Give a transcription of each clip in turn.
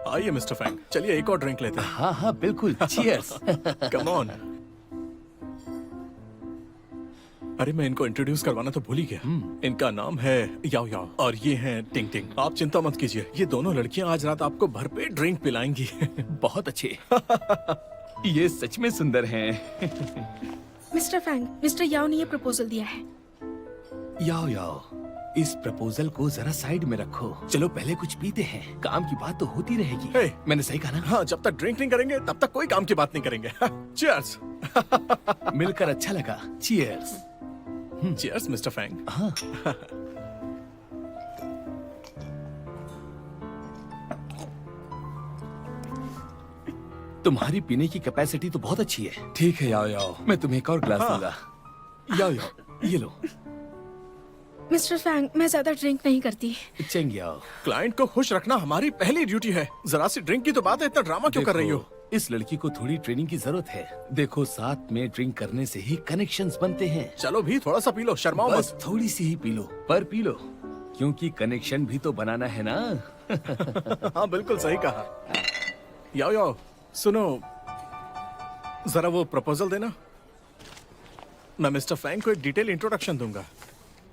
आइए mister Fang, चलिए एक और ड्रिंक लेते हैं। हाँ हाँ बिल्कुल, चीयर्स। Come on. अरे मैं इनको इंट्रोड्यूस करवाना तो भूल ही गया। इनका नाम है याओ याओ और ये हैं टिंग टिंग। आप चिंता मत कीजिए, ये दोनों लड़कियां आज रात आपको भरपेट ड्रिंक पिलाएंगी। बहुत अच्छे। ये सच में सुंदर हैं। मिस्टर फैंग, मिस्टर याओ ने ये प्रपोजल दिया है। याओ याओ, इस प्रपोजल को जरा साइड में रखो। चलो पहले कुछ पीते हैं, काम की बात तो होती रहेगी। Hey, मैंने सही कहा ना? हाँ, जब तक ड्रिंक नहीं करेंगे तब तक कोई काम की बात नहीं करेंगे। चीयर्स। मिलकर अच्छा लगा। चीयर्स। Cheers mister Fang. हाँ। तुम्हारी पीने की कैपेसिटी तो बहुत अच्छी है। ठीक है याओ याओ, मैं तुम्हें एक और ग्लास दूंगा। याओ याओ, ये लो। मिस्टर फैंग, मैं ज्यादा ड्रिंक नहीं करती। चेंग याओ। क्लाइंट को खुश रखना हमारी पहली ड्यूटी है। जरा सी ड्रिंक की तो बात है, इतना ड्रामा क्यों कर रही हो? इस लड़की को थोड़ी ट्रेनिंग की जरूरत है। देखो, साथ में ड्रिंक करने से ही कनेक्शंस बनते हैं। चलो भी थोड़ा सा पी लो, शर्माओ बस मत। थोड़ी सी ही पी लो, पर पी लो, क्योंकि कनेक्शन भी तो बनाना है ना। हाँ बिल्कुल सही कहा। याओ याओ, सुनो, जरा वो प्रपोजल देना। मैं मिस्टर फैंग को एक डिटेल इंट्रोडक्शन दूंगा।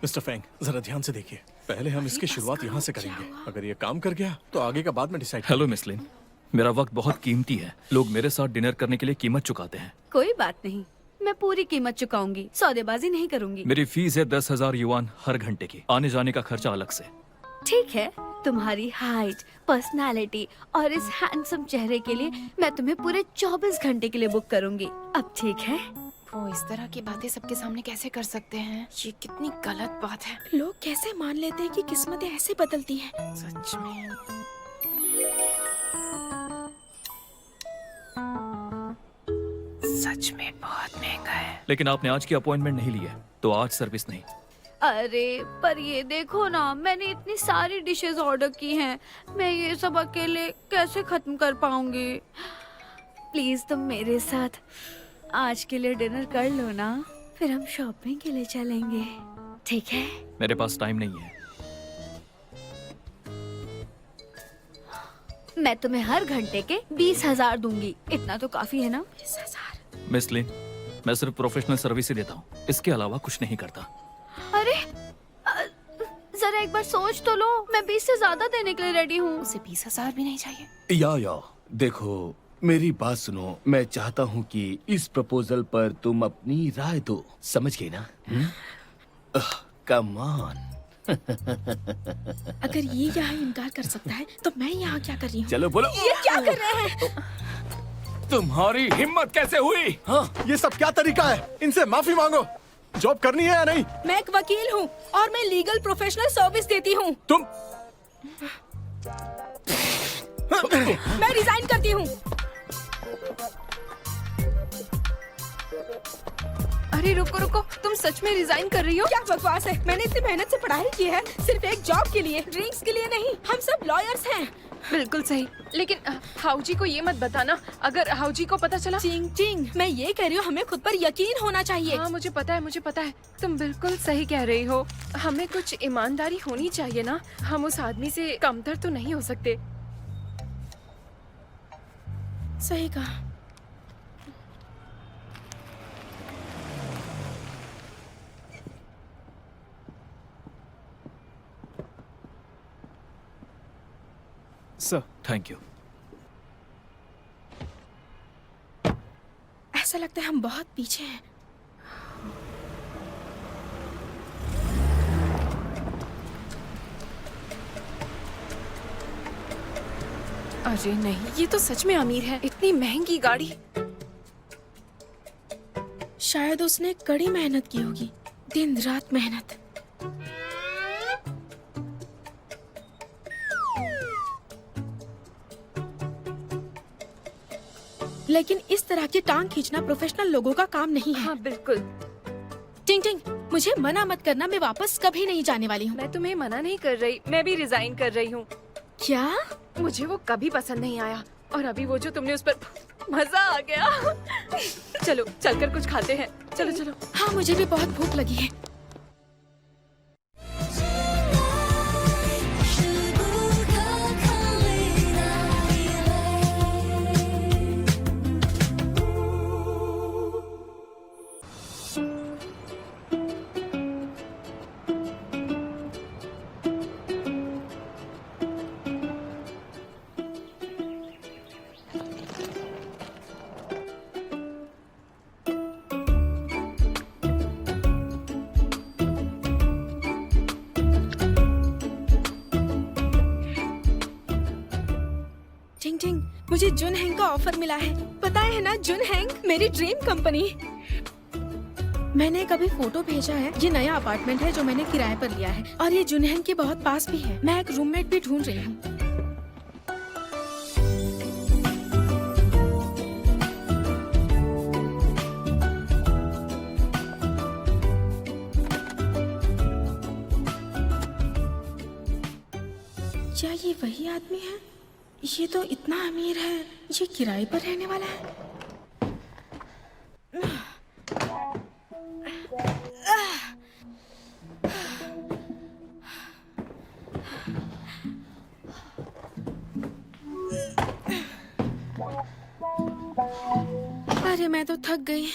मिस्टर फैंग, जरा ध्यान से देखिए। पहले हम इसकी शुरुआत यहाँ से करेंगे। अगर ये काम कर गया तो आगे का बाद में डिसाइड। हेलो मिस लिन, मेरा वक्त बहुत कीमती है। लोग मेरे साथ डिनर करने के लिए कीमत चुकाते हैं। कोई बात नहीं, मैं पूरी कीमत चुकाऊंगी, सौदेबाजी नहीं करूंगी। मेरी फीस है 10,000 युआन हर घंटे की, आने जाने का खर्चा अलग से। ठीक है, तुम्हारी हाइट, पर्सनालिटी और इस हैंडसम चेहरे के लिए मैं तुम्हें पूरे 24 घंटे के लिए बुक करूंगी। अब ठीक है? वो इस तरह की बातें सबके सामने कैसे कर सकते हैं? ये कितनी गलत बात है। लोग कैसे मान लेते हैं कि किस्मतें ऐसे बदलती हैं? सच में। सच में बहुत महंगा है। लेकिन आपने आज की अपॉइंटमेंट नहीं ली है, तो आज सर्विस नहीं। अरे पर ये देखो ना, मैंने इतनी सारी डिशेस ऑर्डर की हैं, मैं ये सब अकेले कैसे खत्म कर पाऊंगी? प्लीज तुम मेरे साथ आज के लिए डिनर कर लो ना, फिर हम शॉपिंग के लिए चलेंगे, ठीक है? मेरे पास टाइम नहीं है। मैं तुम्हें हर घंटे के 20,000 दूंगी। इतना तो काफी है ना? 20,000। मिस लिन, मैं सिर्फ प्रोफेशनल सर्विस ही देता हूँ, इसके अलावा कुछ नहीं करता। अरे जरा एक बार सोच तो लो, मैं 20 से ज्यादा देने के लिए रेडी हूँ। उसे 20,000 भी नहीं चाहिए। याओ याओ, देखो मेरी बात सुनो। मैं चाहता हूँ कि इस प्रपोजल पर तुम अपनी राय दो, समझ गए ना? Come on. अगर ये यहाँ इनकार कर सकता है तो मैं यहाँ क्या कर रही हूँ? चलो बोलो। ये क्या कर रहे हैं? तुम्हारी हिम्मत कैसे हुई? हाँ, ये सब क्या तरीका है? इनसे माफी मांगो। जॉब करनी है या नहीं? मैं एक वकील हूँ और मैं लीगल प्रोफेशनल सर्विस देती हूँ। तुम मैं रिजाइन करती हूँ। अरे रुको रुको, तुम सच में रिजाइन कर रही हो? क्या बकवास है? मैंने इतनी मेहनत से पढ़ाई की है, सिर्फ एक जॉब के लिए, ड्रिंक्स के लिए नहीं। हम सब लॉयर्स हैं। बिल्कुल सही, लेकिन हाउजी को ये मत बताना। अगर हाउजी को पता चला। चिंग चिंग, मैं ये कह रही हूँ, हमें खुद पर यकीन होना चाहिए। हाँ मुझे पता है, मुझे पता है, तुम बिल्कुल सही कह रही हो। हमें कुछ ईमानदारी होनी चाहिए ना, हम उस आदमी से कमतर तो नहीं हो सकते। सही कहा। Sir, thank you. ऐसा लगता है हम बहुत पीछे हैं। अरे नहीं, ये तो सच में अमीर है। इतनी महंगी गाड़ी। शायद उसने कड़ी मेहनत की होगी, दिन रात मेहनत। लेकिन इस तरह की टांग खींचना प्रोफेशनल लोगों का काम नहीं है। हाँ बिल्कुल। टिंग टिंग, मुझे मना मत करना, मैं वापस कभी नहीं जाने वाली हूँ। मैं तुम्हें मना नहीं कर रही, मैं भी रिजाइन कर रही हूँ। क्या? मुझे वो कभी पसंद नहीं आया, और अभी वो जो तुमने उस पर मजा आ गया। चलो चलकर कुछ खाते हैं। चलो चलो। हाँ, मुझे भी बहुत भूख लगी है। टिंग टिंग, मुझे जुन हैंग का ऑफर मिला है। पता है ना, जुन हैंग मेरी ड्रीम कंपनी। मैंने कभी फोटो भेजा है। ये नया अपार्टमेंट है जो मैंने किराए पर लिया है, और ये जुन हैंग के बहुत पास भी है। मैं एक रूममेट भी ढूंढ रही हूँ। क्या ये वही आदमी है? ये तो इतना अमीर है, ये किराए पर रहने वाला है। अरे मैं तो थक गई।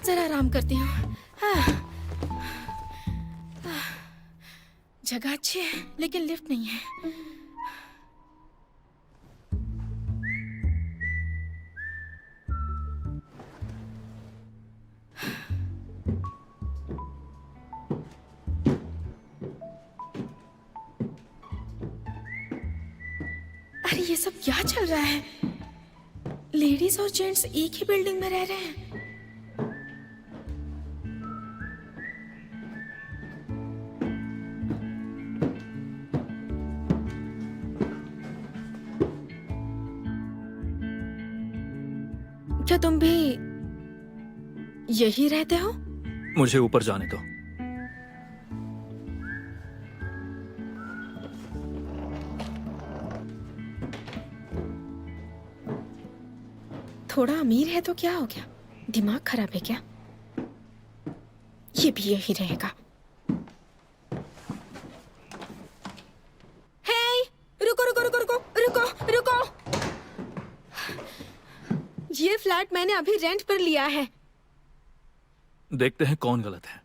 जरा आराम करती हूँ। जगह अच्छी है, लेकिन लिफ्ट नहीं है। अरे ये सब क्या चल रहा है? लेडीज और जेंट्स एक ही बिल्डिंग में रह रहे हैं। क्या तुम भी यही रहते हो? मुझे ऊपर जाने दो। थोड़ा अमीर है तो क्या हो गया? दिमाग खराब है क्या? ये भी यही रहेगा। हे, रुको रुको रुको रुको रुको रुको। ये फ्लैट मैंने अभी रेंट पर लिया है। देखते हैं कौन गलत है।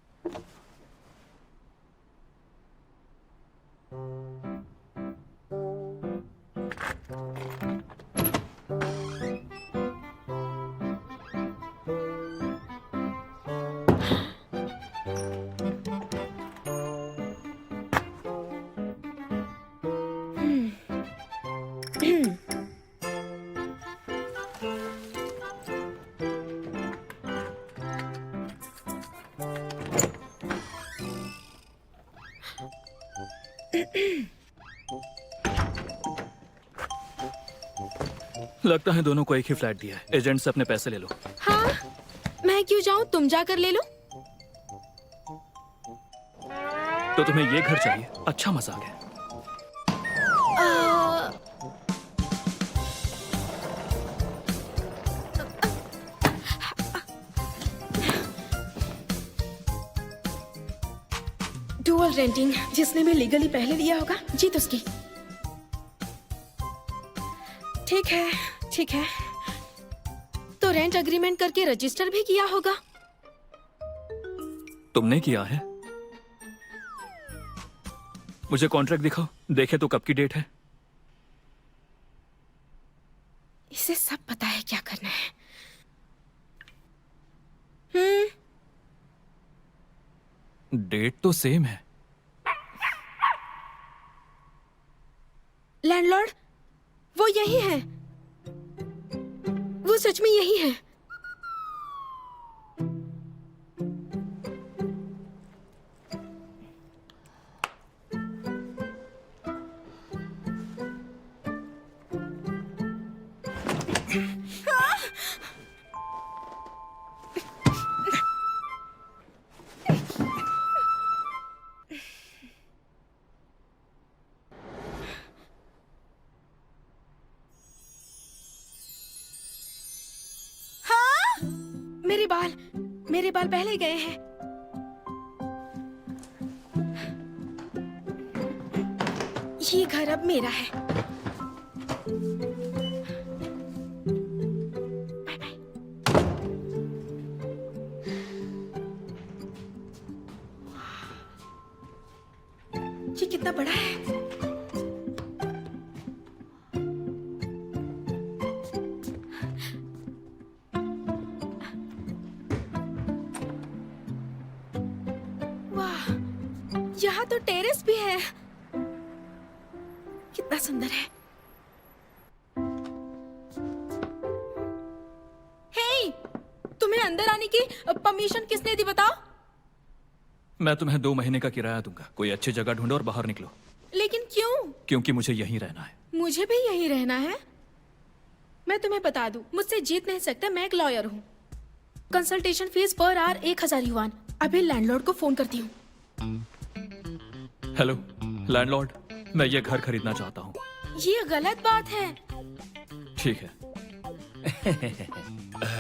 लगता है दोनों को एक ही फ्लैट दिया है। एजेंट से अपने पैसे ले लो। हाँ, मैं क्यों जाऊं? तुम जाकर ले लो। तो तुम्हें ये घर चाहिए? अच्छा मजाक है। डुअल रेंटिंग, जिसने भी लीगली पहले लिया होगा जीत उसकी। ठीक है ठीक है, तो रेंट एग्रीमेंट करके रजिस्टर भी किया होगा। तुमने किया है? मुझे कॉन्ट्रैक्ट दिखाओ, देखे तो कब की डेट है। इसे सब पता है क्या करना है। डेट तो सेम है। लैंडलॉर्ड, वो यही है, वो सच में यही है। मेरे बाल पहले गए हैं। ये घर अब मेरा है। Bye bye. ये कितना बड़ा है। यहाँ तो टेरेस भी है। कितना सुंदर है। हे, तुम्हें अंदर आने की परमिशन किसने दी बताओ? मैं तुम्हें 2 महीने का किराया दूंगा। कोई अच्छी जगह ढूंढो और बाहर निकलो। लेकिन क्यों? क्योंकि मुझे यहीं रहना है। मुझे भी यहीं रहना है। मैं तुम्हें बता दूं, मुझसे जीत नहीं सकता। मैं एक लॉयर हूँ। Consultation fees per hour 1000 yuan. अभी लैंडलॉर्ड को फोन करती हूँ। हेलो लैंडलॉर्ड, मैं ये घर खरीदना चाहता हूँ। ये गलत बात है। ठीक है।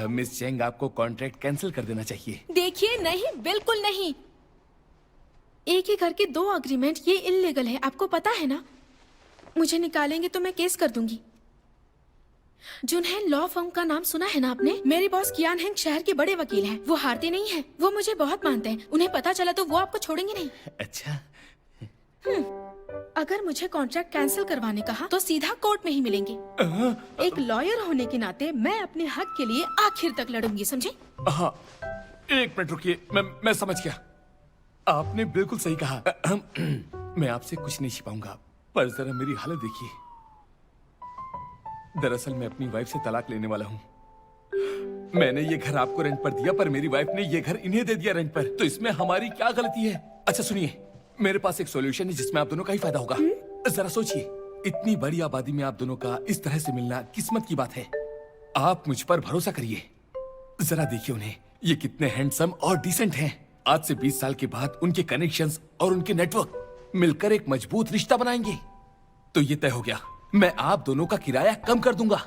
मिस चेंग, आपको कॉन्ट्रैक्ट कैंसिल कर देना चाहिए। देखिए, नहीं, बिल्कुल नहीं। एक ही घर के 2 अग्रीमेंट, ये इल्लीगल है। आपको पता है ना? मुझे निकालेंगे तो मैं केस कर दूंगी। जुनहेन लॉ फर्म का नाम सुना है ना आपने? मेरे बॉस कियान हेंग शहर के बड़े वकील हैं। वो हारते नहीं हैं। वो मुझे बहुत मानते हैं। उन्हें पता चला तो वो आपको छोड़ेंगे नहीं। अच्छा, अगर मुझे कॉन्ट्रैक्ट कैंसिल करवाने कहा तो सीधा कोर्ट में ही मिलेंगे। एक लॉयर होने के नाते मैं अपने हक के लिए आखिर तक लड़ूंगी, समझे? हाँ, 1 मिनट रुकिए। मैं समझ गया। आपने बिल्कुल सही कहा। मैं आपसे कुछ नहीं छिपाऊंगा, पर जरा मेरी हालत देखिए। दरअसल मैं अपनी वाइफ से तलाक लेने वाला हूँ। मैंने ये घर आपको रेंट पर दिया, पर मेरी वाइफ ने ये घर इन्हें दे दिया रेंट पर। तो इसमें हमारी क्या गलती है? अच्छा सुनिए, मेरे पास एक सॉल्यूशन है जिसमें आप दोनों का ही फायदा होगा। जरा सोचिए, इतनी बड़ी आबादी में आप दोनों का इस तरह से मिलना किस्मत की बात है। आप मुझ पर भरोसा करिए। जरा देखिए उन्हें, ये कितने हैंडसम और डिसेंट हैं। आज से 20 साल के बाद उनके कनेक्शंस और उनके नेटवर्क मिलकर एक मजबूत रिश्ता बनाएंगे। तो ये तय हो गया, मैं आप दोनों का किराया कम कर दूंगा।